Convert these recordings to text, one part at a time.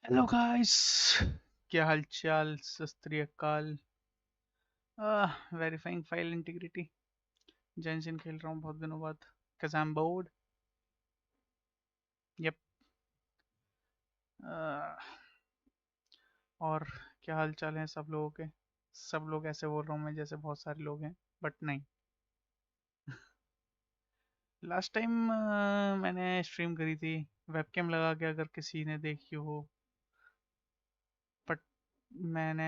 Hello guys, क्या हाल चाल? सत श्री अकाल। Verifying file integrity. जेनशिन खेल रहा हूँ बहुत दिनों बाद, cause I'm bored. यप। और क्या हाल चाल है सब लोगों के? सब लोग ऐसे बोल रहा हूँ मैं जैसे बहुत सारे लोग हैं, बट नहीं। लास्ट टाइम मैंने स्ट्रीम करी थी वेबकैम लगा के, अगर किसी ने देखी हो, बट मैंने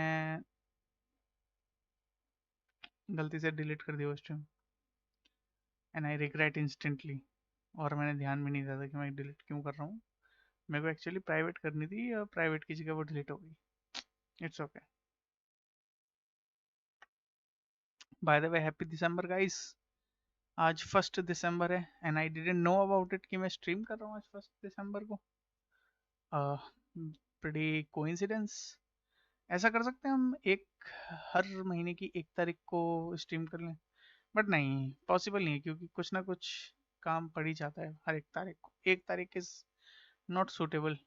गलती से डिलीट कर दिया वो stream, and I regret instantly. और मैंने ध्यान भी नहीं दिया था कि मैं डिलीट क्यों कर रहा हूँ। मेरे को एक्चुअली प्राइवेट करनी थी, और प्राइवेट की जगह वो डिलीट हो गई। It's okay. By the way, happy December guys. आज 1 दिसंबर है, and I didn't know about it कि मैं स्ट्रीम कर रहा हूँ आज 1 दिसंबर को। Pretty coincidence. ऐसा कर सकते हैं हम, एक हर महीने की 1 तारीख को स्ट्रीम कर लें, बट नहीं, पॉसिबल नहीं है, क्योंकि कुछ ना कुछ काम पड़ ही जाता है हर 1 तारीख को। 1 तारीख is not suitable.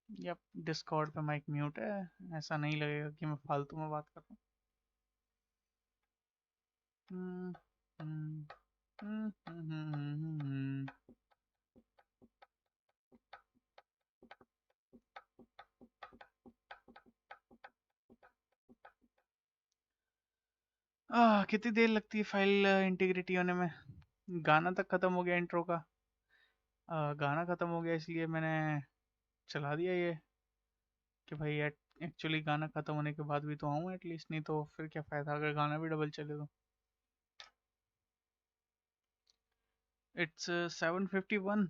Yup. Discord पे माइक म्यूट है, ऐसा नहीं लगेगा कि मैं फालतू में बात कर रहा हूँ। हम्म, हम्म, हम्म, हम्म, हम्म। कितनी देर लगती है फाइल इंटीग्रिटी होने में? गाना तक खत्म हो गया इंट्रो का। गाना खत्म हो गया, इसलिए मैंने चला दिया ये कि भाई एक्चुअली गाना खत्म होने के बाद भी तो आऊँ एटलीस्ट, नहीं तो फिर क्या फ़ायदा अगर गाना भी डबल चले तो। It's 7:51,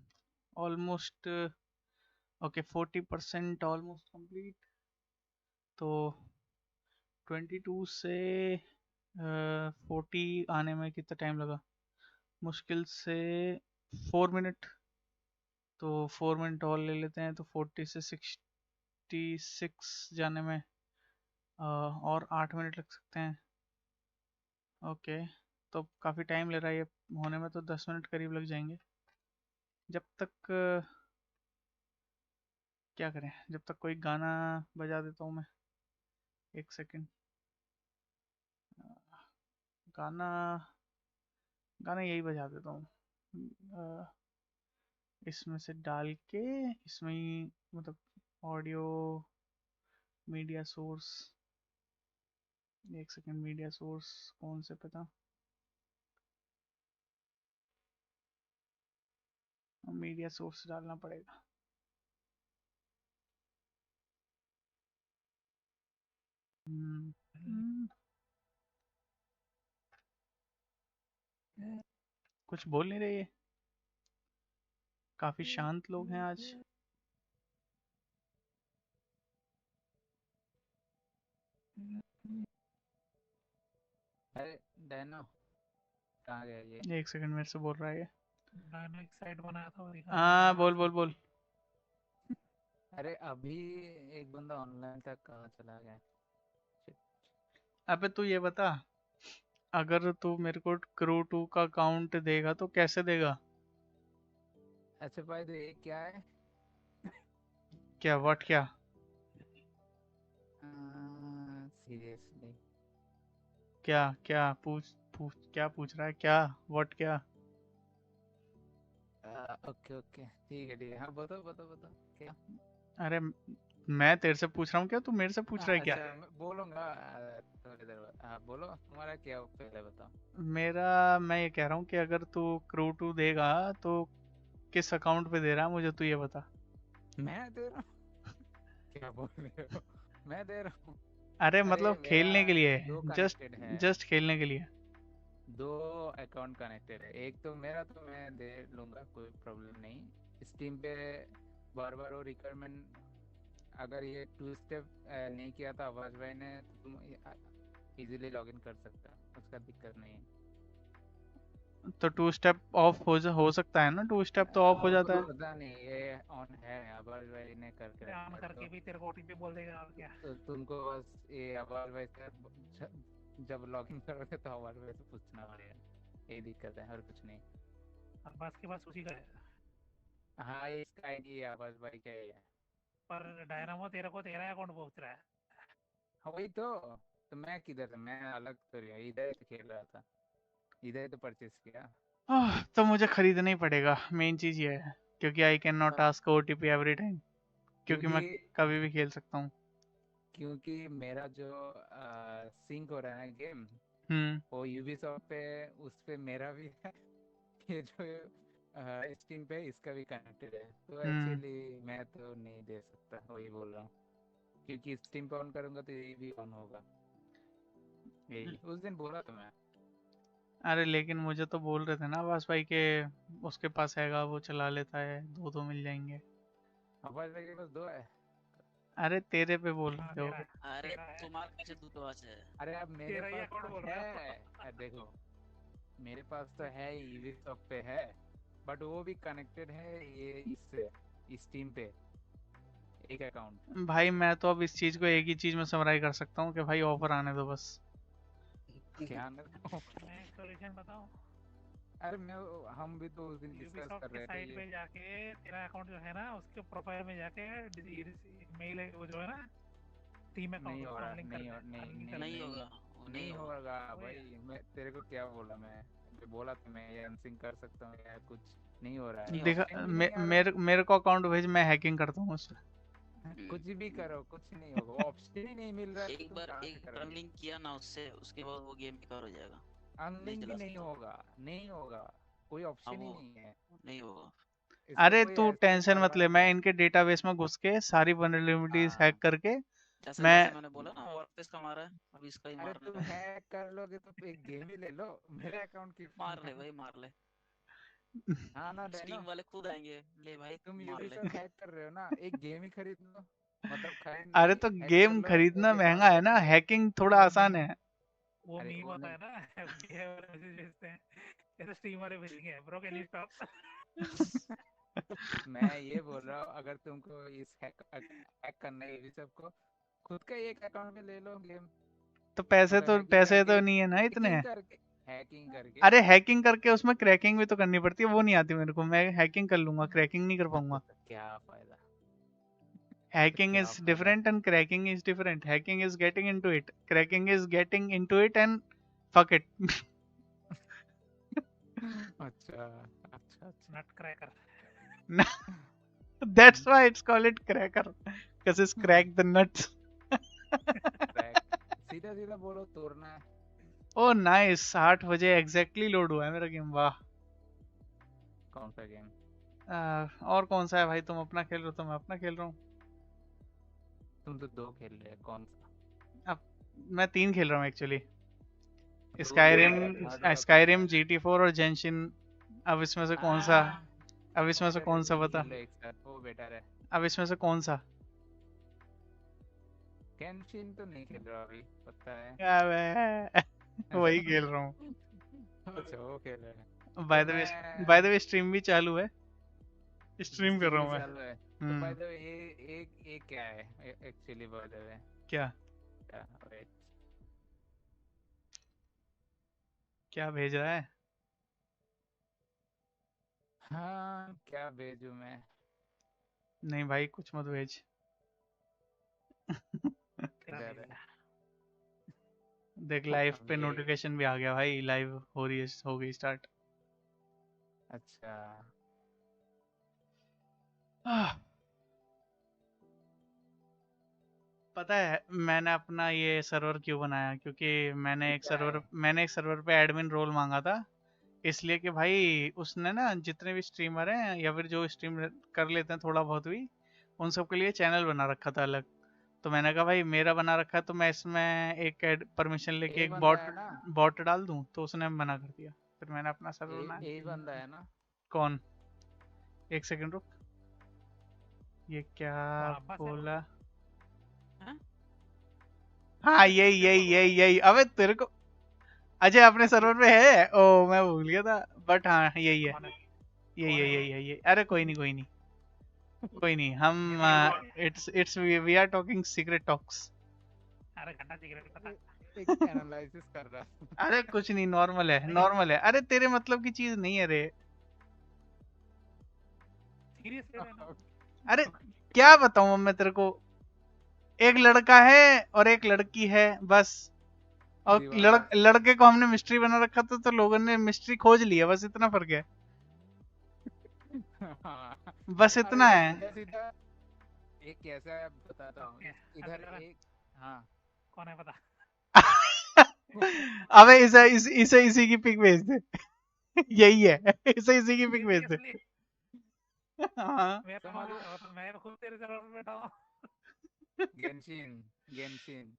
almost. Okay, 40% almost complete. तो 22 से 40 आने में कितना टाइम लगा? मुश्किल से 4 मिनट। तो 4 मिनट और ले लेते हैं, तो 40 से 66 जाने में और 8 मिनट लग सकते हैं। ओके। तो काफ़ी टाइम ले रहा है ये होने में, तो 10 मिनट करीब लग जाएंगे। जब तक क्या करें, जब तक कोई गाना बजा देता हूँ मैं। 1 सेकंड। गाना गाना यही बजा देता हूँ। इसमें से डाल के, इसमें ही, मतलब audio, media source. 1 second, media source कौन से पे था? मीडिया सोर्स डालना पड़ेगा। हम्म, हम्म, कुछ बोल नहीं रहे ये, काफी शांत लोग हैं आज। अरे डैनो, कहाँ गया ये? 1 सेकंड, मेरे से बोल रहा है ये। मैंने एक साइट बनाया था वो दिखाने के हाँ, लिए। बोल बोल बोल। अरे अभी एक बंदा ऑनलाइन था, कहाँ चला गया? Shit. अबे तू ये बता, अगर तू मेरे को क्रू 2 का काउंट देगा तो कैसे देगा? अच्छा भाई, तो ये क्या है? क्या व्हाट क्या? सीरियसली? क्या क्या पूछ पूछ, क्या पूछ रहा है? क्या व्हाट क्या? ओके ओके, ठीक है, हाँ बताओ बताओ बताओ क्या? अरे मैं तेरे से पूछ रहा हूँ, क्या तू मेरे से पूछ रहा है क्या? अच्छा मैं बोलूंगा थोड़ी देर बाद। बोलो तुम्हारा क्या हो, पहले बताओ। मैं ये कह रहा हूँ कि अगर तू क्रू 2 देगा तो किस अकाउंट पे दे रहा है मुझे, तू ये बता। मैं दे रहा हूँ? क्या बोल रहे हो? मैं दे रहा हूँ? अरे अरे मतलब मेरा खेलने के लिए, दो जस्ट कनेक्टेड है। जस्ट खेलने के लिए। दो अकाउंट कनेक्टेड है, एक तो मेरा, तो मैं दे लूंगा, कोई प्रॉब्लम नहीं। स्टीम पे बार बार वो रिक्वायरमेंट, अगर ये टू स्टेप नहीं किया था आवाज भाई ने, तो तुम इजीली लॉग इन कर सकता है, उसका दिक्कत नहीं है। तो 2 स्टेप ऑफ हो सकता है ना? 2 स्टेप तो ऑफ हो जाता है। पता नहीं ये ऑन है, आवाज भाई ने करके ऑन रखा है करके भी तेरे को ओटीपी बोल देगा और क्या। तो तुमको बस ये आवाज भाई से जब लॉग इन करोगे तो आवाज भाई से पूछना पड़ेगा। यही दिक्कत है और कुछ नहीं। अब्बास के पास उसी का है। हाँ ये इसका आईडी है आवाज भाई का ही है। पर डायनामो तेरे को तेरा अकाउंट पहुंच रहा है। हाँ वही तो मैं किधर था, मैं अलग तो रहा, इधर ही तो खेल रहा था, इधर ही तो परचेस किया। तो मुझे खरीदना ही पड़ेगा, मेन चीज ये है, क्योंकि आई कैन नॉट तब आस्क ओटीपी एवरी टाइम, क्योंकि क्योंकि मैं कभी भी खेल सकता हूँ। क्योंकि मेरा जो सिंक हो रहा है गेम, हम्म। वो यूबीसॉफ्ट पे, उस पे मेरा भी है। ये जो स्टीम पे इसका भी कनेक्टेड है, तो हम्म। एक्चुअली मैं तो नहीं दे सकता, वही बोल रहा हूँ। क्योंकि स्टीम पे ऑन करूंगा तो ये भी ऑन होगा, यही उस दिन बोला तो मैं। अरे लेकिन मुझे तो बोल रहे थे ना आवास भाई के उसके पास हैगा, वो चला लेता है, दो दो मिल जाएंगे। आवाज भाई के पास दो है। अरे तेरे पे बोल हाँ रहे तेरा हो। है। अरे तेरा है। तुम्हारे पीछे दूतावास है। अरे अब मेरे तेरा ही पास अकाउंट तो बोल है। रहा है। देखो मेरे पास तो है, यूबीसॉफ्ट पे है, बट वो भी कनेक्टेड है ये इससे, स्टीम पे, एक अकाउंट। भाई मैं तो अब इस चीज को एक ही चीज में समराइज कर सकता हूँ कि भाई ऑफर आने दो बस। क्या न मैं एक सॉल्यूशन बताऊं। अरे मैं, हम भी तो उस दिन डिस्कस कर यूबीसॉफ्ट के रहे थे साइट ये। पे जाके तेरा अकाउंट जो है ना, उसके प्रोफाइल में जाके मेल वो जो है ना, टीम नहीं अकाउंट हो उसको रहा, अनलिंक कर नहीं हो, दे, नहीं अनलिंक कर नहीं दे। नहीं नहीं, होगा, वो नहीं नहीं होगा। होगा वही है। भाई। मैं तेरे को क्या बोला, मैं बोला तो मैं ये अनसिंक कर सकता हूँ या कुछ, नहीं हो रहा है, नहीं दिखा ऑप्शन ऑप्शन ही मे, नहीं आ रहा मेरे मेरे को अकाउंट भेज, मैं हैकिंग करता हूँ उससे। है। हम्म, कुछ भी करो कुछ नहीं होगा, वो ऑप्शन ही नहीं मिल रहा है, तो एक तुम बार कहाँ से एक बार करोगे। अनलिंक किया ना उससे, उसके बाद वो गेम बेकार हो जाएगा। नहीं अनलिंक भी चला नहीं सकता वो। होगा, नहीं होगा, कोई हाँ ऑप्शन ही वो नहीं है। नहीं होगा। इसका अरे कोई तू ऐसे टेंशन मत ले, सर्वाइव मैं है। इनके डेटाबेस में घुस के सारी वनरेबिलिटीज हैक हाँ। करके जैसे मैं। जैसे मैंने बोला ना, वर्क पे इसका मारा है, अभी इसका ही अरे मारने तुम का है। हैक कर लोगे तो एक गेम ही ले लो, मेरे अकाउंट की मार ले भाई, मार ले। हाँ ना स्टीम डैनो, वाले खुद आएंगे, ले भाई तुम मार ले। यूबीसॉफ्ट हैक कर रहे हो ना, एक गेम ही खरीद लो, मतलब खरीद अरे नहीं, तो हैक कर गेम लो, खरीदना एक महंगा अकाउंट। है ना, हैकिंग थोड़ा वो आसान है। वो अरे मीम वो होता नहीं। है ना, ये वाले मैसेज भेजते हैं, ऐसे स्टीम वाले भेजेंगे, ब्रो कैन यू स्टॉप। मैं ये बोल रहा हूँ, अगर तुमको इस हैक करना है यूबीसॉफ्ट को, खुद का ही एक अकाउंट में ले लो गेम, तो पैसे मतलब तो हैकिंग पैसे करके, तो नहीं है ना इतने। हैकिंग करके। अरे हैकिंग करके उसमें क्रैकिंग भी तो करनी पड़ती है, वो नहीं आती मेरे को, मैं हैकिंग कर लूंगा, क्रैकिंग नहीं कर पाऊंगा। तो क्या फायदा, तो Hacking क्या is फायदा। different and cracking is different. Hacking is getting into it. Cracking is getting into it and fuck it. अच्छा अच्छा अच्छा। नट cracker. That's why it's called it cracker. Because it's crack the nuts. Crack, सीधा सीधा बोलो, तोड़ना है। Oh nice, 8 बजे exactly load हुआ है मेरा गेम, वाह। कौन सा गेम। और कौन सा है भाई, तुम अपना खेल रहे हो तो मैं अपना खेल रहा हूँ। तुम तो दो खेल रहे हो, कौन सा। अब मैं 3 खेल रहा हूँ एक्चुअली। दो तो स्काईरिम, मेरा थर्ड वाला कौन सा स्काईरिम, है। GT4 और जेंशिन। अब इसमें से कौन सा, हाँ, अब इसमें से अरे कौन सा नहीं बता, खेलो एक साथ, वो बेटर है। अब इसमें से कौन सा। गेंशिन तो नहीं खेल रहा अभी, पता है। अबे, वही खेल रहा हूँ। अच्छा वो खेल रहे हैं, तो by the way, by the मैं। वे स्ट्रीम भी चालू है, स्ट्रीम कर स्ट्रीम रहा भी हूँ मैं। चालू है। तो बाय हम्म। द वे ये एक क्या है एक्चुअली, बाय द वे क्या, क्या, wait, क्या भेज रहा है। हाँ क्या भेजूं मैं। नहीं भाई कुछ मत भेज। क्या इधर है। भेजना। देख लाइव अब पे ये, नोटिफिकेशन भी आ गया भाई, लाइव हो रही है, हो गई स्टार्ट। अच्छा पता है मैंने अपना ये सर्वर क्यों बनाया, क्योंकि क्या है। मैंने एक सर्वर पे एडमिन रोल मांगा था। इसलिए कि भाई उसने ना जितने भी स्ट्रीमर हैं या फिर जो स्ट्रीम कर लेते हैं थोड़ा बहुत भी, उन सब के लिए चैनल बना रखा था अलग। तो मैंने कहा भाई मेरा बना रखा है तो मैं इसमें एक परमिशन लेके यही एक बंदा बॉट है ना, बॉट डाल दूं, तो उसने मना कर दिया। फिर मैंने अपना सर्वर बनाया। यही बंदा है ना। कौन, एक सेकंड रुक, ये क्या कौन अब्बास है। बोला। हाँ? हाँ यही यही यही यही, अबे तेरे को अजय अपने सर्वर पे है, ओ मैं भूल गया था। बट हाँ यही है, कौन है। यही कौन है है यही भाई। है यही। अरे कोई नहीं कोई नहीं कोई नहीं, ये हम तो गेम है। It's we are talking secret talks. अरे घंटा सिगरेट पता। एक एनालिसिस कर रहा हूँ। अरे कुछ नहीं, नॉर्मल है, नहीं, नॉर्मल है। अरे तेरे मतलब की चीज नहीं है रे। सीरियस ले रहे हैं ना। अरे क्या बताऊं अब मैं तेरे को। एक लड़का है और एक लड़की है बस। और दीवाना। लड़के को हमने मिस्ट्री बना रखा था, तो लोगों ने मिस्ट्री खोज लिया, बस इतना फर्क है। हाँ। बस अरे इतना ये है। सीधा सीधा एक कैसा है बताता हूँ। ओके, इधर जरा एक, हाँ। कौन है पता? अबे इसे इसी की पिक भेज दे। यही है। इसे इसी की पिक भेज दे। सीरियसली हाँ। मैं तो समझ मतलब रहा हूँ, तो मैं खुद तेरे सर्वर पे बैठा हूँ। गेंशिन, गेंशिन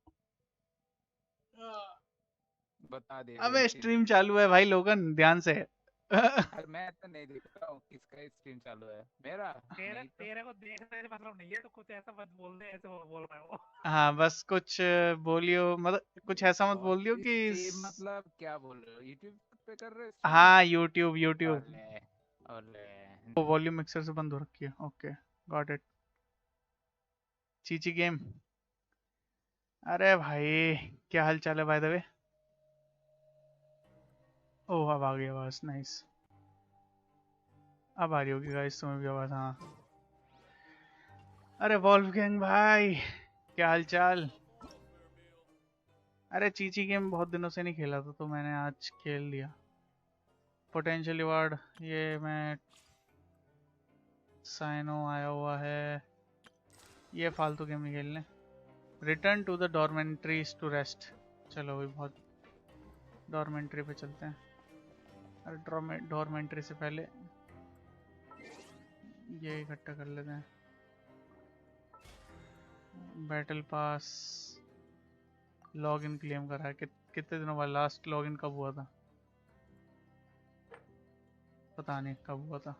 बता दे अबे गेंशिन। स्ट्रीम चालू है भाई, लोगन ध्यान से। अरे मैं तो नहीं देख रहा हूँ किसका स्ट्रीम चालू है, मेरा तेरे नहीं तो। तेरे को देखने से मतलब नहीं है, तो कुछ ऐसा मत बोल दे ऐसे वो बोल रहा है वो। हाँ बस कुछ बोलियो, मतलब कुछ ऐसा मत और बोल दियो कि स्ट्रीम मतलब क्या बोल रहे हो, यूट्यूब पे कर रहे हो स्ट्रीम? हाँ यूट्यूब यूट्यूब। ओले, ओले। वो वॉल्यूम मिक्सर से बंद हो रखी है। Okay, got it. Chichi game. अरे भाई, क्या हाल चाल है बाय द वे। ओह अब आ गई आवाज, नाइस। अब आ रही होगी गाइस तुम्हें भी आवाज, हाँ। अरे वॉल्फगैंग भाई, क्या हाल चाल। अरे चीची गेम बहुत दिनों से नहीं खेला था, तो मैंने आज खेल लिया। पोटेंशियल अवार्ड, ये मैं साइनो आया हुआ है। ये फालतू गेम नहीं खेलने। Return to the dormitories to rest. चलो भाई, बहुत डॉर्मेंट्री पे चलते हैं। अरे डॉर्मेंट्री से पहले ये इकट्ठा कर लेते हैं। बैटल पास, लॉगिन क्लेम करा है। कितने दिनों बाद लास्ट लॉगिन कब हुआ था, पता नहीं कब हुआ था।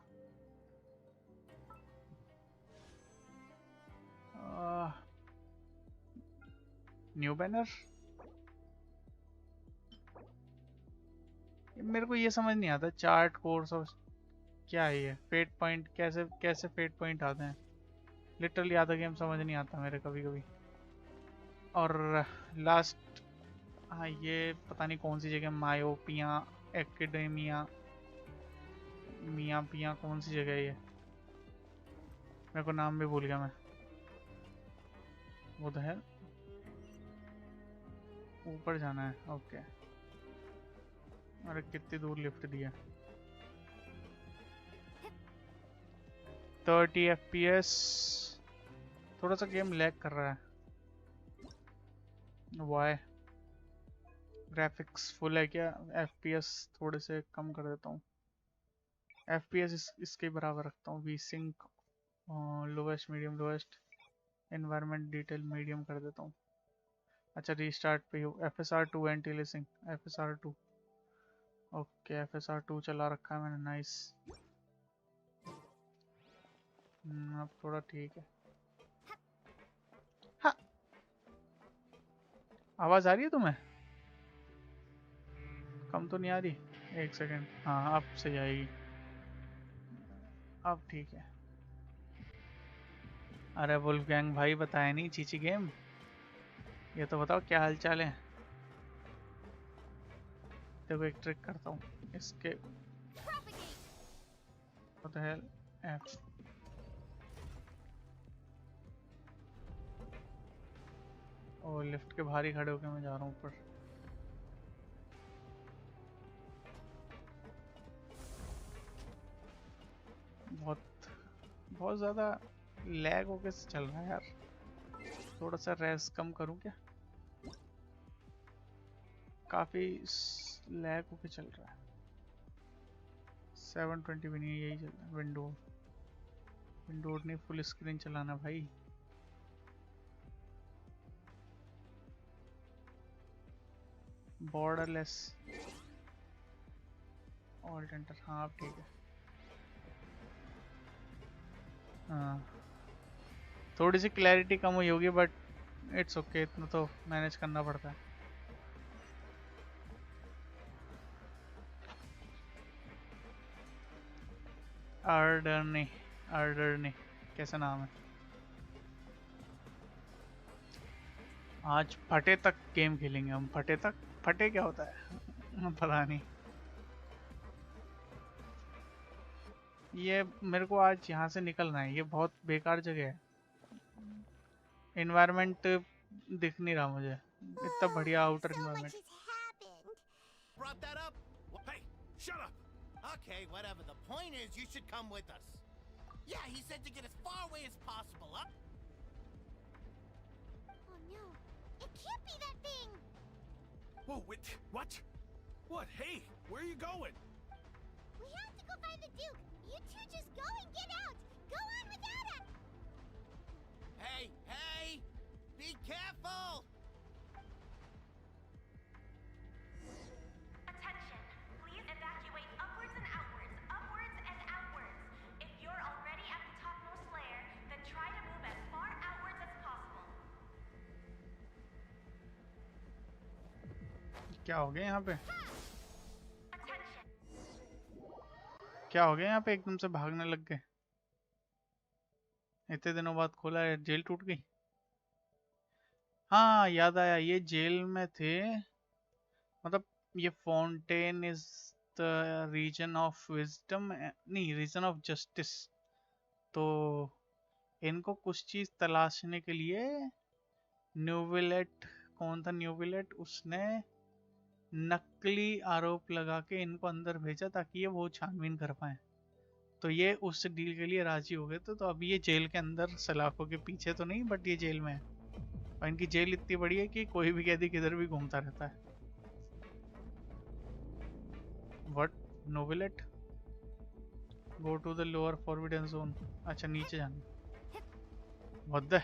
New banner. मेरे को ये समझ नहीं आता, चार्ट कोर्स और क्या है ये फेट पॉइंट, कैसे कैसे फेट पॉइंट आते हैं। लिटरली आधा गेम समझ नहीं आता मेरे कभी कभी। और लास्ट, हाँ ये पता नहीं कौन सी जगह, मायोपिया एकेडेमिया, मियाँ पिया कौन सी जगह है ये, मेरे को नाम भी भूल गया मैं। वो तो है, ऊपर जाना है। ओके। अरे कितनी दूर लिफ्ट दिया। 30 FPS। थोड़ा सा गेम लैग कर रहा है। वाई, ग्राफिक्स फुल है क्या? FPS थोड़े से कम कर देता हूँ। FPS इसके बराबर रखता हूँ। V sync lowest medium lowest, environment detail medium कर देता हूँ। अच्छा रीस्टार्ट पे हो, FSR2 anti लिसिंग, FSR2। Okay FSR2 चला रखा है मैंने, नाइस। अब थोड़ा ठीक है। हाँ, आवाज आ रही है तुम्हें? कम तो नहीं आ रही? एक सेकंड, हाँ अब सही आएगी। अब ठीक है। अरे वुल्फ गैंग भाई, बताया नहीं चीची गेम। ये तो बताओ क्या हाल चाल है। देखो एक ट्रिक करता हूँ इसके। What the hell? F। ओ लिफ्ट के बाहर ही खड़े होके मैं जा रहा हूँ ऊपर। बहुत बहुत ज़्यादा लैग होके चल रहा है यार। थोड़ा सा रेस कम करूँ क्या? काफ़ी लैग होके चल रहा है। 720 भी नहीं है, यही चल रहा है। विंडोज नहीं, फुल स्क्रीन चलाना भाई। बॉर्डरलेस ऑल्ट एंटर, हाँ अब ठीक है। हाँ थोड़ी सी क्लैरिटी कम हुई होगी, बट इट्स ओके, इतना तो मैनेज करना पड़ता है। अर्डरनी, अर्डरनी कैसा नाम है? आज फटे तक गेम खेलेंगे हम। फटे तक, फटे क्या होता है पता नहीं। ये मेरे को आज यहाँ से निकलना है, ये बहुत बेकार जगह है। एनवायरनमेंट दिख नहीं रहा मुझे, इतना बढ़िया outer So much environment. has happened. Brought that up? Hey, shut up! Okay, whatever. The point is, you should come with us. Yeah, he said to get as far away as possible, huh? Oh no, it can't be that thing. Whoa, wait, what? What? Hey, where are you going? We have to go find the Duke. You two just go and get out. Go on without us. Hey, hey! Be careful! Attention, please evacuate upwards and outwards, upwards and outwards. If you're already at the topmost layer, then try to move as far outwards as possible. क्या हो गया यहाँ पे? Attention. क्या हो गया यहाँ पे? एकदम से भागने लग गए। इतने दिनों बाद खोला है, जेल टूट गई। हाँ याद आया, ये जेल में थे। मतलब ये fountain is the reason of wisdom, नहीं रीजन ऑफ जस्टिस। तो इनको कुछ चीज तलाशने के लिए न्यूविलेट, कौन था न्यूविलेट, उसने नकली आरोप लगा के इनको अंदर भेजा ताकि ये वो छानबीन कर पाए। तो ये उस डील के लिए राजी हो गए थे। तो अभी ये जेल के अंदर, सलाखों के पीछे तो नहीं, बट ये जेल में है। और इनकी जेल इतनी बड़ी है कि कोई भी कैदी किधर भी घूमता रहता है। व्हाट? नोविलेट go to the lower forbidden zone. अच्छा नीचे जाना। व्हाट द,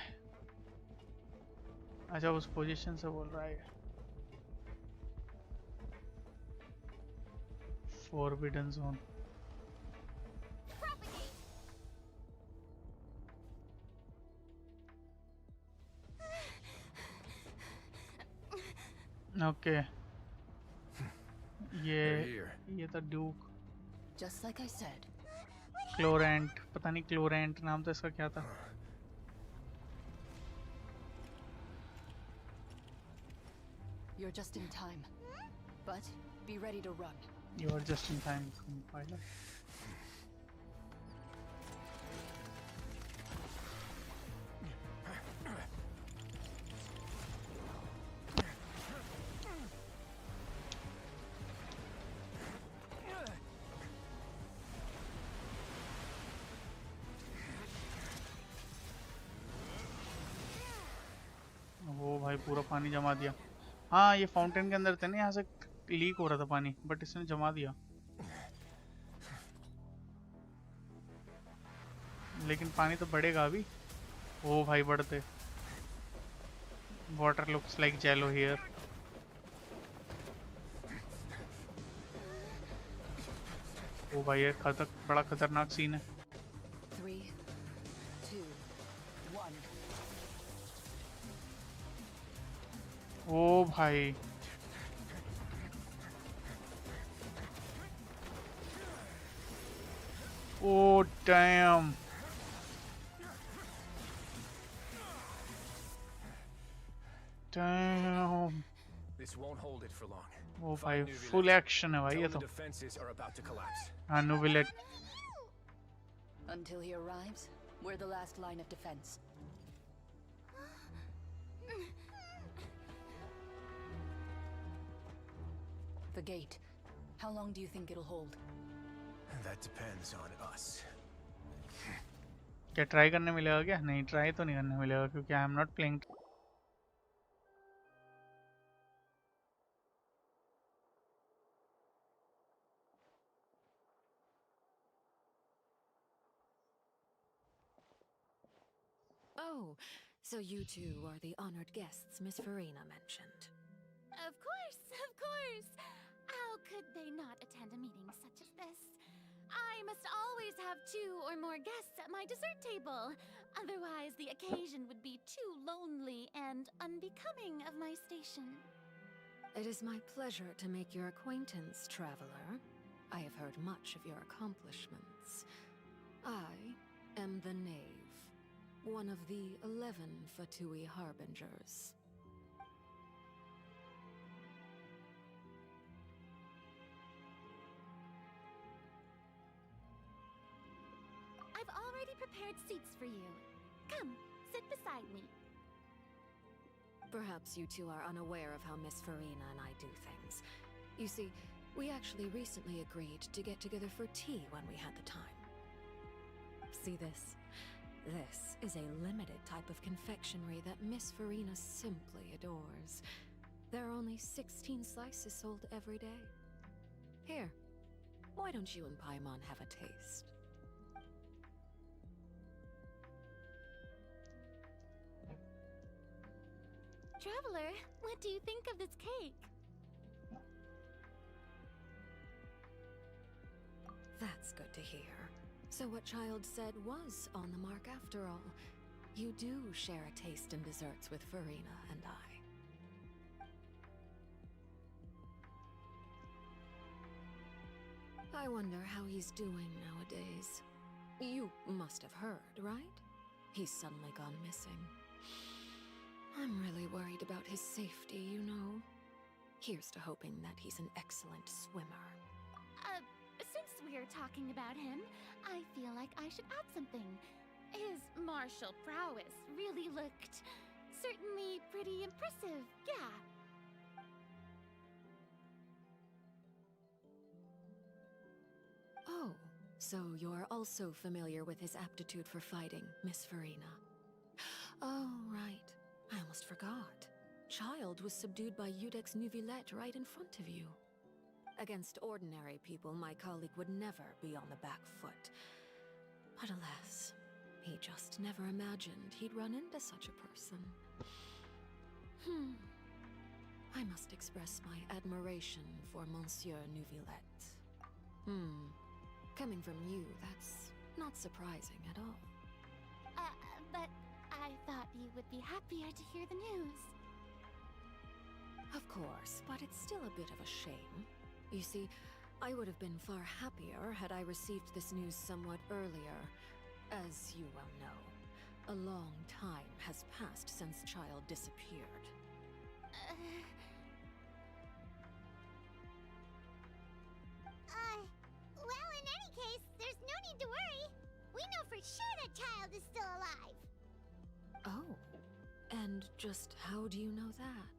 अच्छा उस पोजीशन से बोल रहा है। Forbidden zone. Propagate. Okay They're ये here. ये था Duke Just like I said. क्लोरेंट, पता नहीं क्लोरेंट नाम था इसका, क्या था। You're just in time. But be ready to run. You are just in time, compiler. वो भाई पूरा पानी जमा दिया। हाँ ये फाउंटेन के अंदर थे ना, यहाँ से लीक हो रहा था पानी, बट इसने जमा दिया। लेकिन पानी तो बढ़ेगा अभी। ओ भाई बढ़ते। Water looks like jello here. ओ भाई ये बड़ा खतरनाक सीन है। 3, 2, 1. ओ भाई oh damn. Dam This won't hold it for long. ओ भाई Find new full village. Action है भाई Tell ये them तो। the defenses are about to collapse. हाँ नोविलेट। Until he arrives, we're the last line of defense. The gate. How long do you think it'll hold? That depends on us. क्या try करने मिलेगा क्या? नहीं try तो नहीं करने मिलेगा क्योंकि I am not playing. Oh, so you two are the honored guests Miss Farina mentioned. Of course, of course. How could they not attend a meeting such as this? I must always have 2 or more guests at my dessert table. Otherwise, the occasion would be too lonely and unbecoming of my station. It is my pleasure to make your acquaintance, traveler. I have heard much of your accomplishments. I am the Knave, one of the 11 Fatui Harbingers. prepared seats for you. Come, sit beside me. Perhaps you two are unaware of how Miss Farina and I do things. You see, we actually recently agreed to get together for tea when we had the time. See this? This is a limited type of confectionery that Miss Farina simply adores. There are only 16 slices sold every day. Here, why don't you and Paimon have a taste? Traveler, what do you think of this cake? That's good to hear. So what Child said was on the mark after all. You do share a taste in desserts with Farina and I wonder how he's doing nowadays. You must have heard, right? He's suddenly gone missing. I'm really worried about his safety, you know. Here's to hoping that he's an excellent swimmer. Since we're talking about him, I feel like I should add something. His martial prowess really looked certainly pretty impressive, yeah. Oh, so you're also familiar with his aptitude for fighting, Miss Farina. Oh, right. I almost forgot. Child was subdued by Udex Nuvillette right in front of you. Against ordinary people, my colleague would never be on the back foot. But alas, he just never imagined he'd run into such a person. I must express my admiration for Monsieur Nuvillette. Coming from you, that's not surprising at all. But I thought you would be happier to hear the news. Of course, but it's still a bit of a shame. You see, I would have been far happier had I received this news somewhat earlier. As you well know, a long time has passed since Child disappeared. Well, in any case, there's no need to worry. We know for sure that Child is still alive. Oh, and just how do you know that?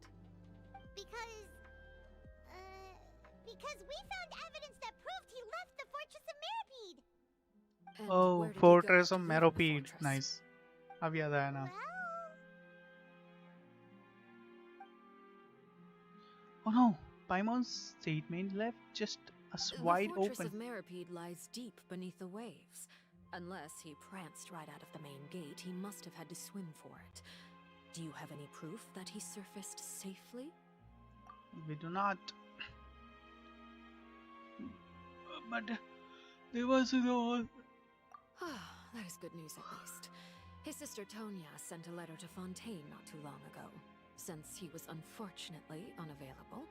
Because we found evidence that proved he left the Fortress of Meropide. And Oh, where did he go Fortress after of leaving the Meropide. fortress? Nice. अब याद आया ना. Oh no, Paimon's statement left just us wide The Fortress open. of Meropide lies deep beneath the waves. Unless he pranced right out of the main gate, he must have had to swim for it. Do you have any proof that he surfaced safely? We do not. But there was no. That is good news at least. His sister Tonya sent a letter to Fontaine not too long ago. Since he was unfortunately unavailable,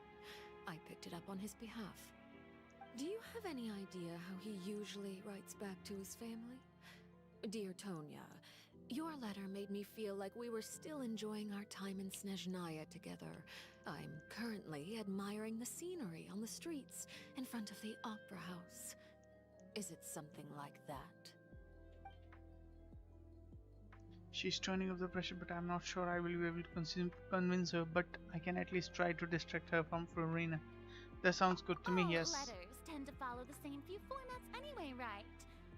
I picked it up on his behalf. Do you have any idea how he usually writes back to his family? Dear Tonya, your letter made me feel like we were still enjoying our time in Snezhnaya together. I'm currently admiring the scenery on the streets in front of the Opera House. Is it something like that? She's turning up the pressure, but I'm not sure I will be able to convince her. But I can at least try to distract her from Florina. That sounds good to me, All yes. letters tend to follow the same few formats anyway, right?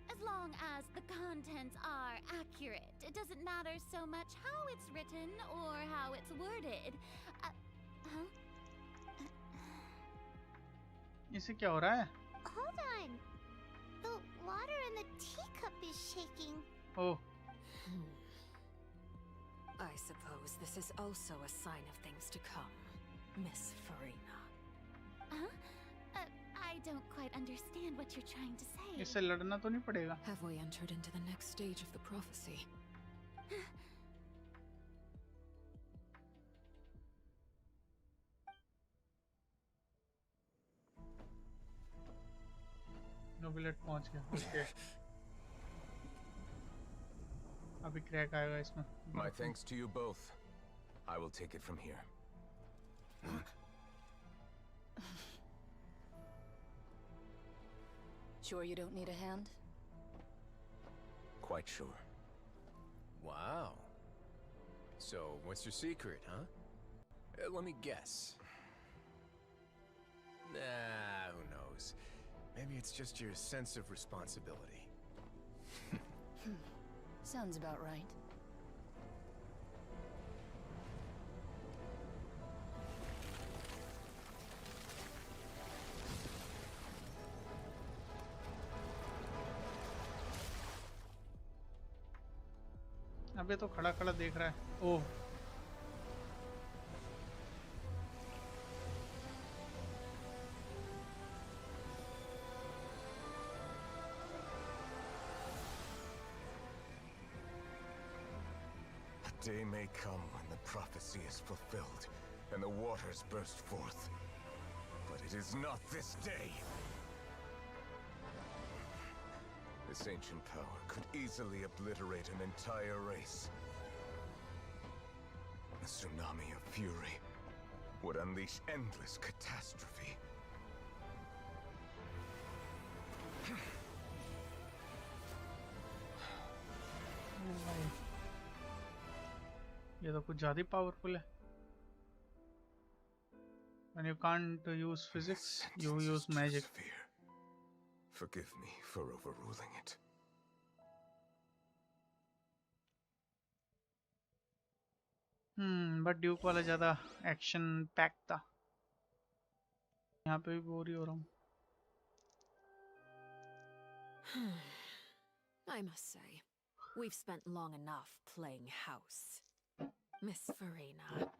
As long as the contents are accurate, it doesn't matter so much how it's written or how it's worded. इसे क्या हो रहा है? Hold on. The water in the teacup is shaking. Oh. I suppose this is also a sign of things to come, Miss Farina. I don't quite understand what you're trying to say. इससे लड़ना तो नहीं पड़ेगा? Have we entered into the next stage of the prophecy? नोबिलेट पहुंच गया. Okay. अभी crack आएगा इसमें. My thanks to you both. I will take it from here. Sure you don't need a hand? quite sure. Wow. So, what's your secret, huh? Let me guess. Nah, who knows? Maybe it's just your sense of responsibility. Sounds about right. अबे तो खड़ा खड़ा देख रहा है। ओह A day may come when the prophecy is fulfilled and the waters burst forth. But it is not this day. This ancient power could easily obliterate an entire race. A tsunami of fury would unleash endless catastrophe. ये तो कुछ ज़्यादा powerful है। When you can't use physics, you use magic. Forgive me for overruling it. But Duke वाला ज़्यादा action pack था। यहाँ पे भी बोर ही हो रहा हूँ। I must say, we've spent long enough playing house. Miss Farina,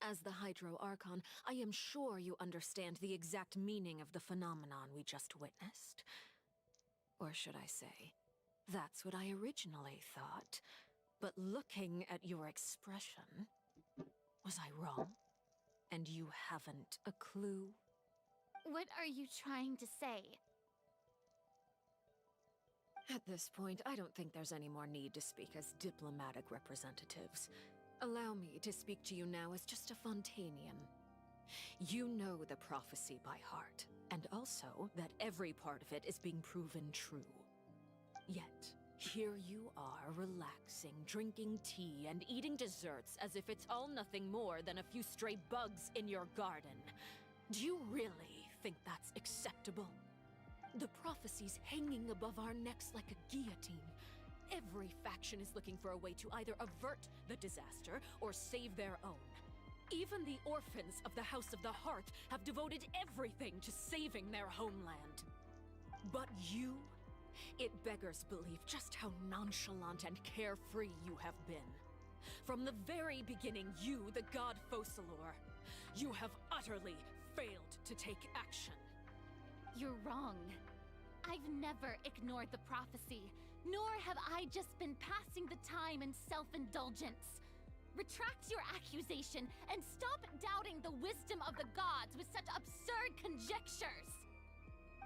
as the Hydro Archon, I am sure you understand the exact meaning of the phenomenon we just witnessed. Or should I say, that's what I originally thought. But looking at your expression, was I wrong? And you haven't a clue? What are you trying to say? At this point, I don't think there's any more need to speak as diplomatic representatives. Allow me to speak to you now as just a Fontanian. You know the prophecy by heart, and also that every part of it is being proven true. Yet, here you are relaxing, drinking tea, and eating desserts as if it's all nothing more than a few stray bugs in your garden. Do you really think that's acceptable? The prophecy's hanging above our necks like a guillotine. Every faction is looking for a way to either avert the disaster or save their own. Even the orphans of the House of the Hearth have devoted everything to saving their homeland. But you, it beggars belief just how nonchalant and carefree you have been. From the very beginning, you, the god Focalor, you have utterly failed to take action. You're wrong. I've never ignored the prophecy, nor have I just been passing the time in self-indulgence. Retract your accusation and stop doubting the wisdom of the gods with such absurd conjectures!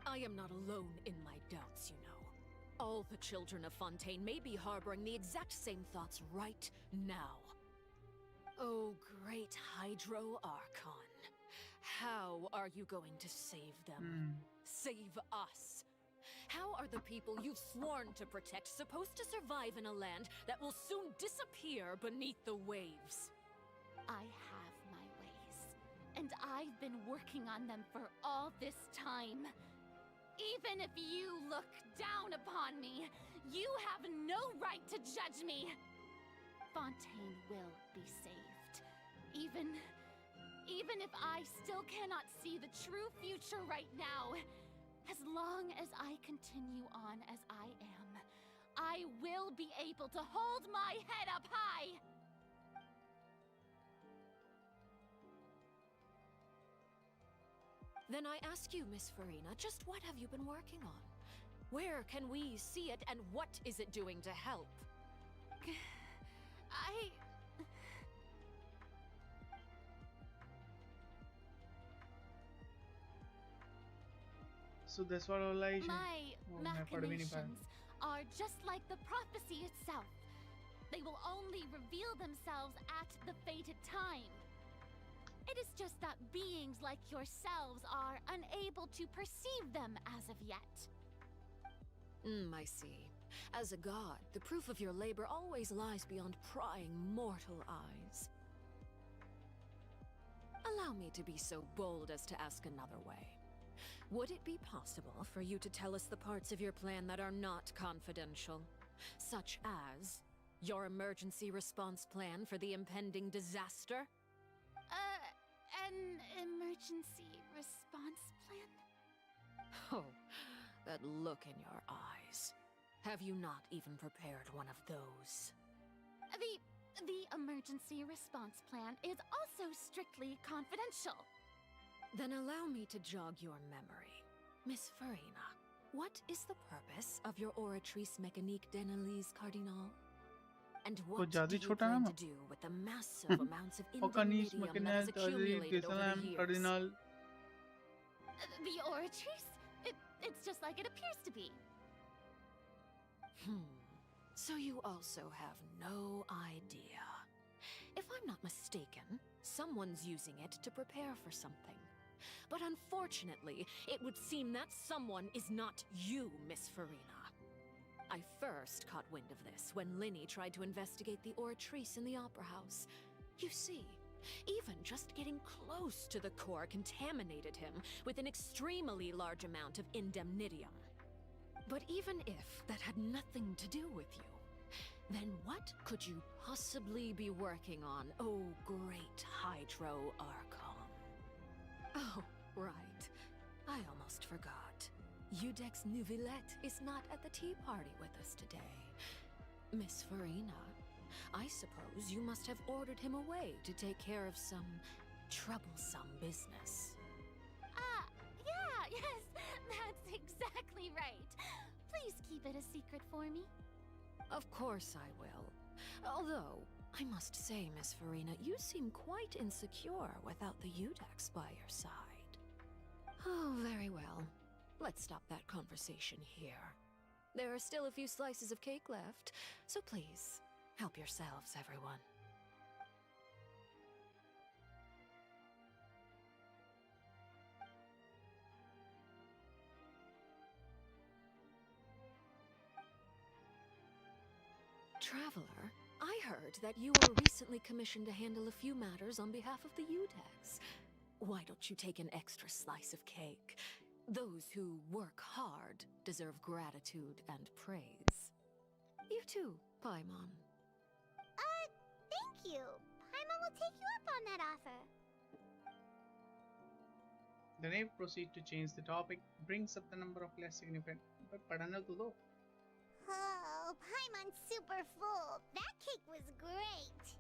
I am not alone in my doubts, you know. All the children of Fontaine may be harboring the exact same thoughts right now. Oh, great Hydro Archon. How are you going to save them? Save us? How are the people you've sworn to protect supposed to survive in a land that will soon disappear beneath the waves? I have my ways, and I've been working on them for all this time. Even if you look down upon me, you have no right to judge me! Fontaine will be saved. Even if I still cannot see the true future right now, as long as I continue on as I am, I will be able to hold my head up high! Then I ask you, Miss Farina, just what have you been working on? Where can we see it, and what is it doing to help? So this was all I My machinations are just like the prophecy itself. They will only reveal themselves at the fated time. It is just that beings like yourselves are unable to perceive them as of yet. I see. As a god, the proof of your labor always lies beyond prying mortal eyes. Allow me to be so bold as to ask another way. Would it be possible for you to tell us the parts of your plan that are not confidential? Such as your emergency response plan for the impending disaster? An emergency response plan? Oh, that look in your eyes. Have you not even prepared one of those? The emergency response plan is also strictly confidential. Then allow me to jog your memory. Miss Farina, what is the purpose of your oratrice mécanique d'analyse cardinal? And what do you plan to do with the massive amounts of indemnitium that has accumulated over the years? Cardinal. The oratrice? It's just like it appears to be. So you also have no idea. If I'm not mistaken, someone's using it to prepare for something. But unfortunately, it would seem that someone is not you, Miss Farina. I first caught wind of this when Linny tried to investigate the oratrice in the Opera House. You see, even just getting close to the core contaminated him with an extremely large amount of indemnitium. But even if that had nothing to do with you, then what could you possibly be working on, oh great Hydro Archon? Oh, right. I almost forgot. Udex Nouvillette is not at the tea party with us today. Miss Farina, I suppose you must have ordered him away to take care of some troublesome business. Yeah, yes, that's exactly right. Please keep it a secret for me. Of course I will. Although, I must say, Miss Farina, you seem quite insecure without the Udex by your side. Oh, very well. Let's stop that conversation here. There are still a few slices of cake left, so please, help yourselves, everyone. Traveler, I heard that you were recently commissioned to handle a few matters on behalf of the Udex. Why don't you take an extra slice of cake? Those who work hard deserve gratitude and praise. You too, Paimon. Thank you. Paimon will take you up on that offer. The knave proceeds to change the topic, brings up the number of less significant. But padana to do. Oh, Paimon's super full. That cake was great.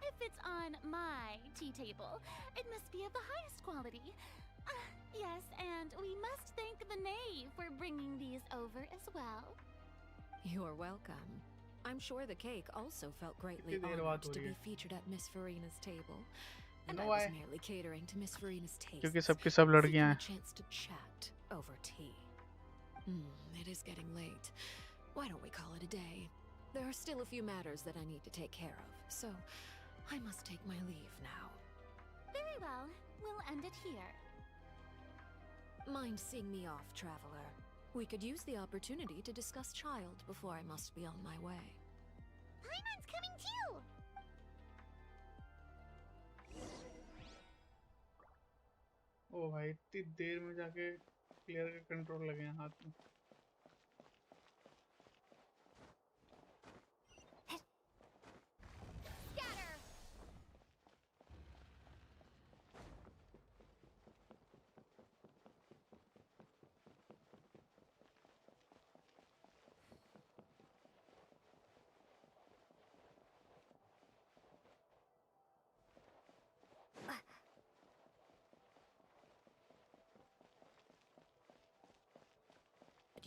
If it's on my tea table, it must be of the highest quality. Yes, and we must thank the knave for bringing these over as well. You're welcome. I'm sure the cake also felt greatly honored to be featured at Miss Farina's table. And I was merely catering to Miss Farina's taste. क्योंकि सबके सब लड़कियां हैं. A chance to chat over tea. It is getting late. Why don't we call it a day? There are still a few matters that I need to take care of, so I must take my leave now. Very well. We'll end it here. Mind seeing me off, traveler? We could use the opportunity to discuss Child before I must be on my way. Paimon's coming too! ओ भाई इतनी देर में जाके player के control लगे हैं हाथ में.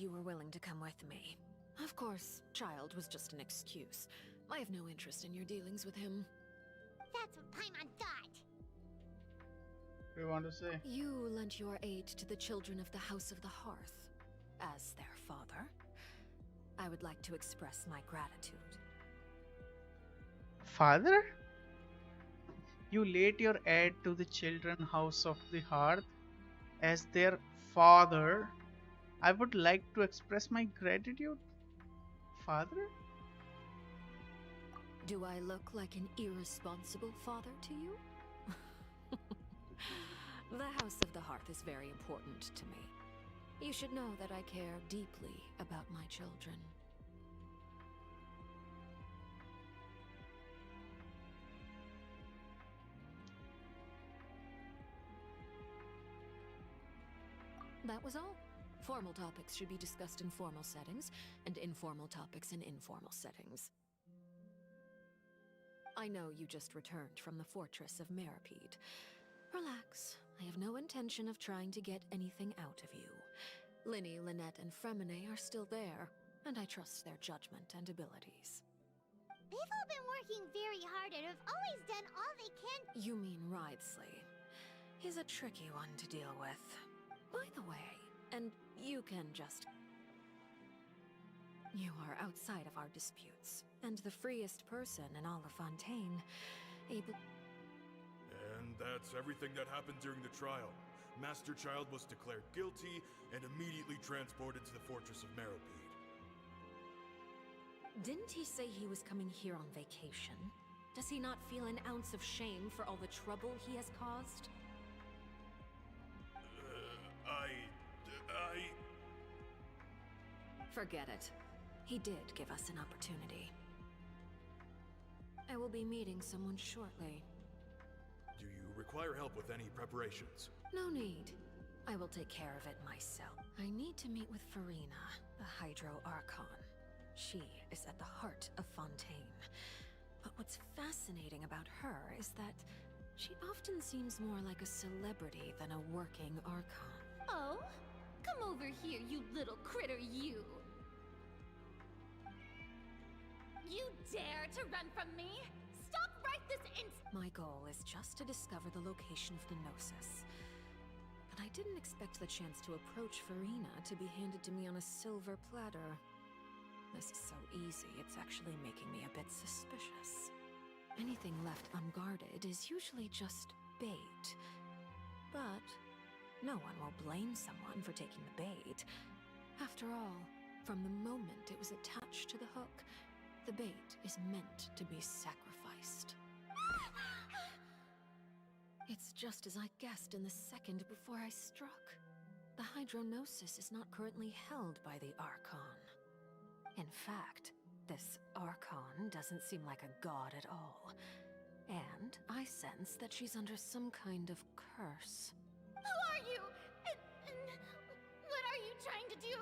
You were willing to come with me. Of course, Child was just an excuse. I have no interest in your dealings with him. That's what Paimon thought. What do you want to say? You lent your aid to the children of the House of the Hearth. As their father, I would like to express my gratitude. Father? You lent your aid to the children House of the Hearth as their father? I would like to express my gratitude, father. Do I look like an irresponsible father to you? The House of the Hearth is very important to me. You should know that I care deeply about my children. That was all. Formal topics should be discussed in formal settings, and informal topics in informal settings. I know you just returned from the fortress of Meripede. Relax. I have no intention of trying to get anything out of you. Linny, Lynette, and Fremine are still there, and I trust their judgment and abilities. They've all been working very hard and have always done all they can. You mean Ridesley. He's a tricky one to deal with. By the way, and you can just... You are outside of our disputes, and the freest person in all of Fontaine, able... And that's everything that happened during the trial. Master Child was declared guilty and immediately transported to the Fortress of Meripede. Didn't he say he was coming here on vacation? Does he not feel an ounce of shame for all the trouble he has caused? Forget it. He did give us an opportunity. I will be meeting someone shortly. Do you require help with any preparations? No need. I will take care of it myself. I need to meet with Farina, the Hydro Archon. She is at the heart of Fontaine. But what's fascinating about her is that she often seems more like a celebrity than a working Archon. Oh? Come over here, you little critter, you! You dare to run from me? Stop right this instant! My goal is just to discover the location of the Gnosis. But I didn't expect the chance to approach Farina to be handed to me on a silver platter. This is so easy, it's actually making me a bit suspicious. Anything left unguarded is usually just bait. But no one will blame someone for taking the bait. After all, from the moment it was attached to the hook, the bait is meant to be sacrificed. It's just as I guessed in the second before I struck. The Hydronosis is not currently held by the Archon. In fact, this Archon doesn't seem like a god at all. And I sense that she's under some kind of curse. Who are you? And what are you trying to do?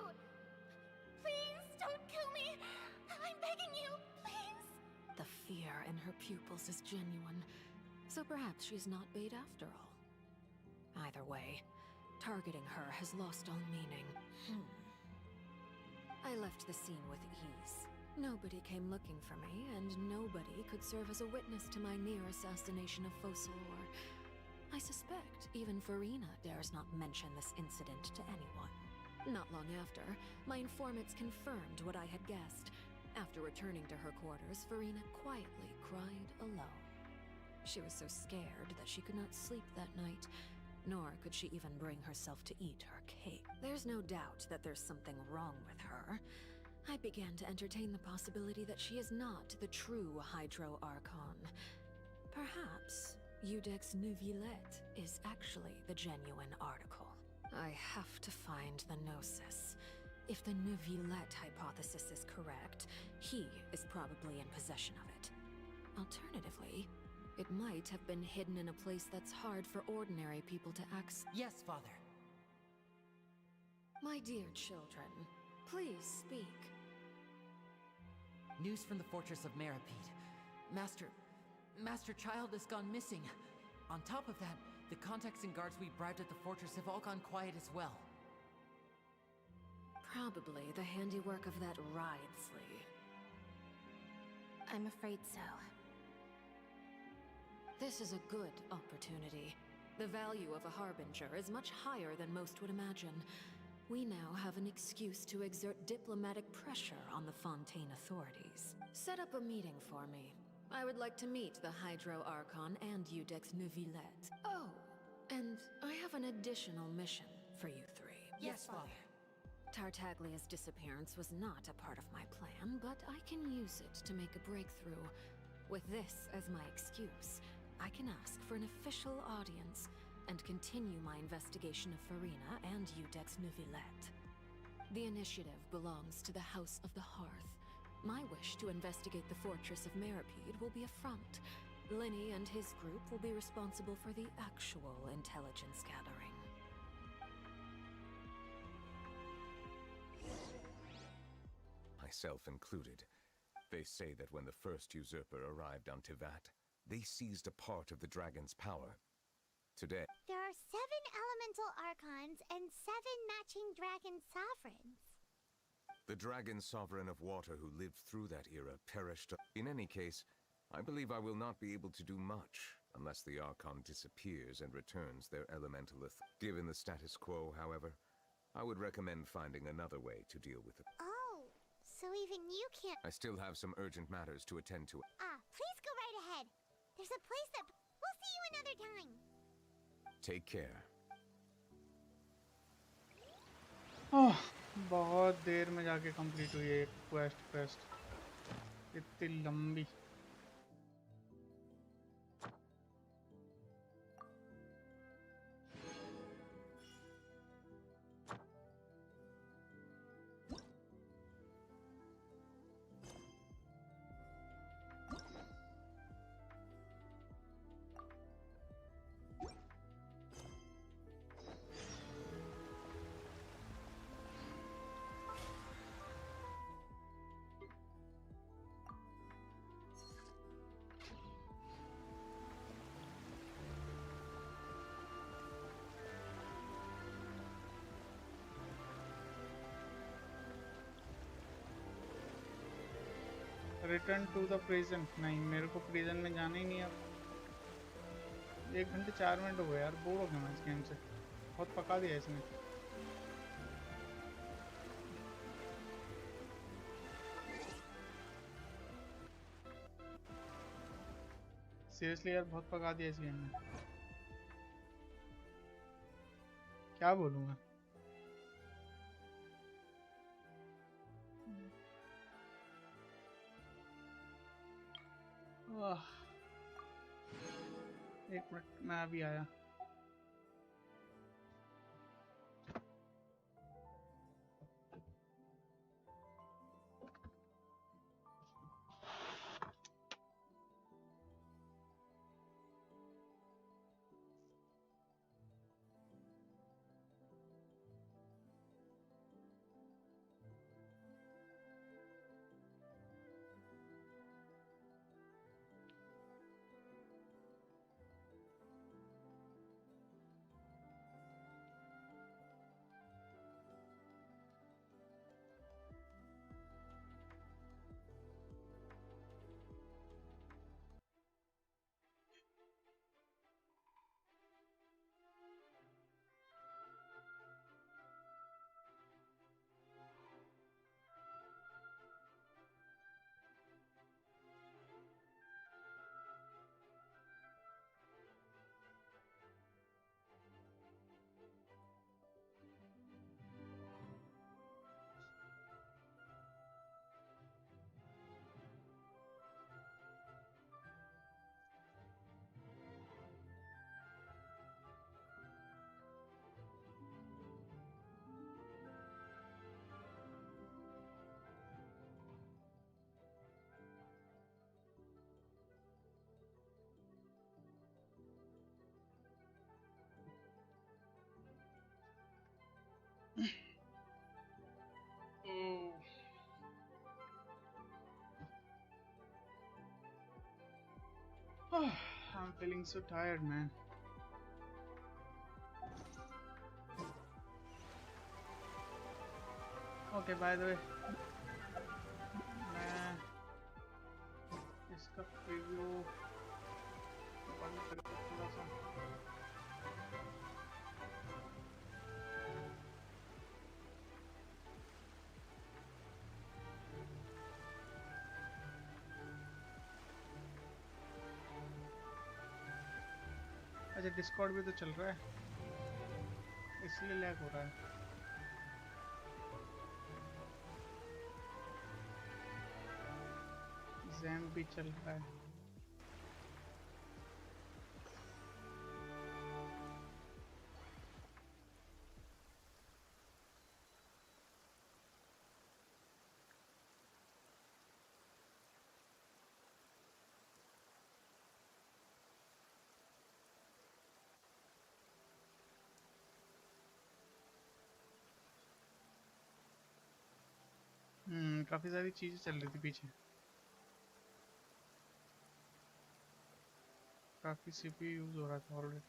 Please don't kill me. I'm begging you, please. The fear in her pupils is genuine, so perhaps she's not bait after all. Either way, targeting her has lost all meaning. I left the scene with ease. Nobody came looking for me, and nobody could serve as a witness to my near assassination of Focalor. I suspect even Farina dares not mention this incident to anyone. Not long after, my informants confirmed what I had guessed. After returning to her quarters, Farina quietly cried alone. She was so scared that she could not sleep that night, nor could she even bring herself to eat her cake. There's no doubt that there's something wrong with her. I began to entertain the possibility that she is not the true Hydro Archon. Perhaps Eudex Neuvillette is actually the genuine article. I have to find the Gnosis. If the Neuvillette hypothesis is correct, he is probably in possession of it. Alternatively, it might have been hidden in a place that's hard for ordinary people to access. Yes, Father. My dear children, please speak. News from the Fortress of Meripede. Master Child has gone missing. On top of that, the contacts and guards we bribed at the fortress have all gone quiet as well. Probably the handiwork of that Ridesley. I'm afraid so. This is a good opportunity. The value of a Harbinger is much higher than most would imagine. We now have an excuse to exert diplomatic pressure on the Fontaine authorities. Set up a meeting for me. I would like to meet the Hydro Archon and Eudex Neuvillette. Oh, and I have an additional mission for you three. Yes, Father. Tartaglia's disappearance was not a part of my plan, but I can use it to make a breakthrough. With this as my excuse, I can ask for an official audience and continue my investigation of Farina and Udex Neuvillette. The initiative belongs to the House of the Hearth. My wish to investigate the fortress of Meripede will be a front. Linny and his group will be responsible for the actual intelligence gathering. Myself included. They say that when the first usurper arrived on Tivat, they seized a part of the dragon's power. Today, There are 7 elemental archons and 7 matching dragon sovereigns. the dragon sovereign of water who lived through that era perished. In any case, I believe I will not be able to do much unless the Archon disappears and returns their elemental Given the status quo, however, I would recommend finding another way to deal with it. Oh, so even you can't. I still have some urgent matters to attend to. Please go right ahead. There's a place that. We'll see you another time. Take care. ओह, बहुत देर में जाके complete हुई है quest इतनी लंबी। Return to the prison. नहीं, मेरे को प्रिजन में जाना ही नहीं। अब 1 घंटे 4 मिनट हो गए यार, बोर हो गया मैं इस गेम से। बहुत पका दिया इसने। सीरियसली यार, बहुत पका दिया इस गेम में। क्या बोलूँ मैं। एक मिनट, मैं अभी आया। I'm feeling so tired, man. Okay, by the way, मैं इसका प्रीव्यू बंद करके थोड़ा सा अच्छा, डिस्कॉर्ड भी तो चल रहा है, इसलिए लैग हो रहा है। एग्जाम भी चल रहा है। काफी सारी चीजें चल रही थी पीछे, काफी सीपीयू यूज हो रहा था ऑलरेडी।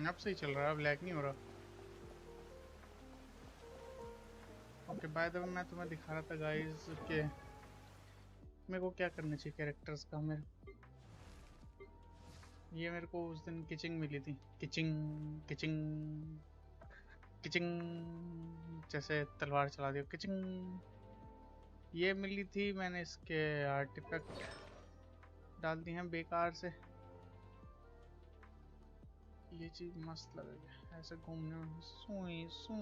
अब सही चल रहा है, अब लैग नहीं हो रहा। ओके, बाय द वे मैं तुम्हें दिखा रहा था गाइस कि मेरे को क्या करना चाहिए कैरेक्टर्स का। ये मेरे को उस दिन किचिंग मिली थी, किचिंग किचिंग किचिंग, जैसे तलवार चला दियो किचिंग। ये मिली थी, मैंने इसके आर्टिफैक्ट डाल दिए हैं बेकार से। ये चीज मस्त लगेगी ऐसे घूमने में, सुई सू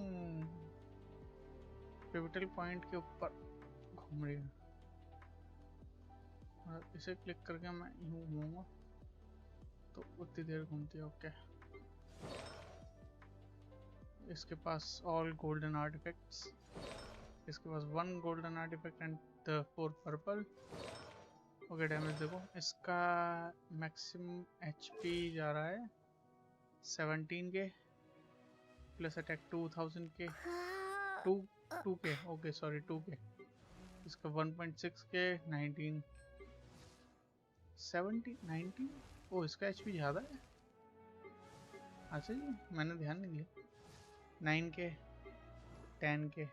पिवटल पॉइंट के ऊपर घूम रही है। और इसे क्लिक करके मैं यूं घूमूंगा तो उतनी देर घूमती है। ओके, इसके पास ऑल गोल्डन आर्टिफैक्ट्स, इसके पास 1 golden artifact and 4 purple. Okay, damage देखो, इसका मैक्सिमम एचपी जा रहा है 17 के, प्लस अटैक 2000 के, 2 के, ओके सॉरी 2 के। इसका 1.6 के, 19 17 19। ओ, इसका एचपी ज़्यादा है। अच्छा जी, मैंने ध्यान नहीं दिया। 9 के, 10 के।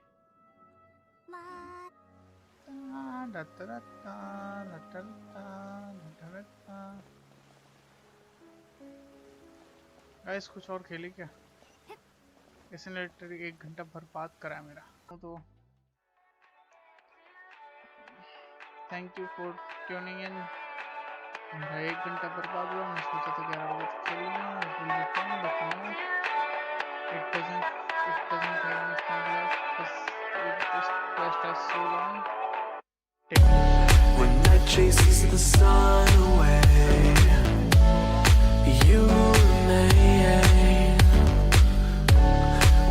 गाइस, कुछ और खेले क्या? इसने लिटरली 1 घंटा बर्बाद करा है मेरा। तो thank you for tuning in. मेरा 1 घंटा बर्बाद हुआ। मैं सोचा था 11 बजे तक खेल लूँगा, it doesn't have any fun left because this quest is so long. When night chases the sun away, you remain.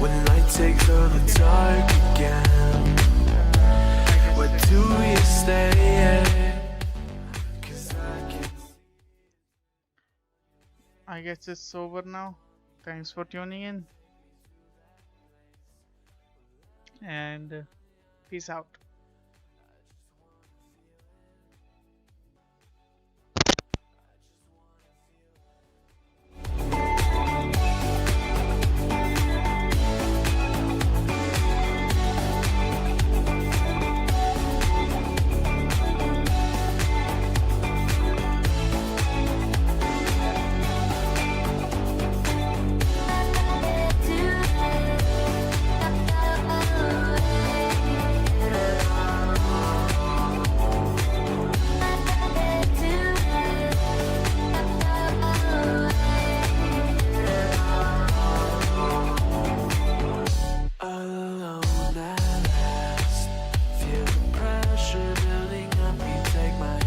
When light takes over the dark again, where do you stay? 'Cause I can see. I guess it's over now. Thanks for tuning in and peace out.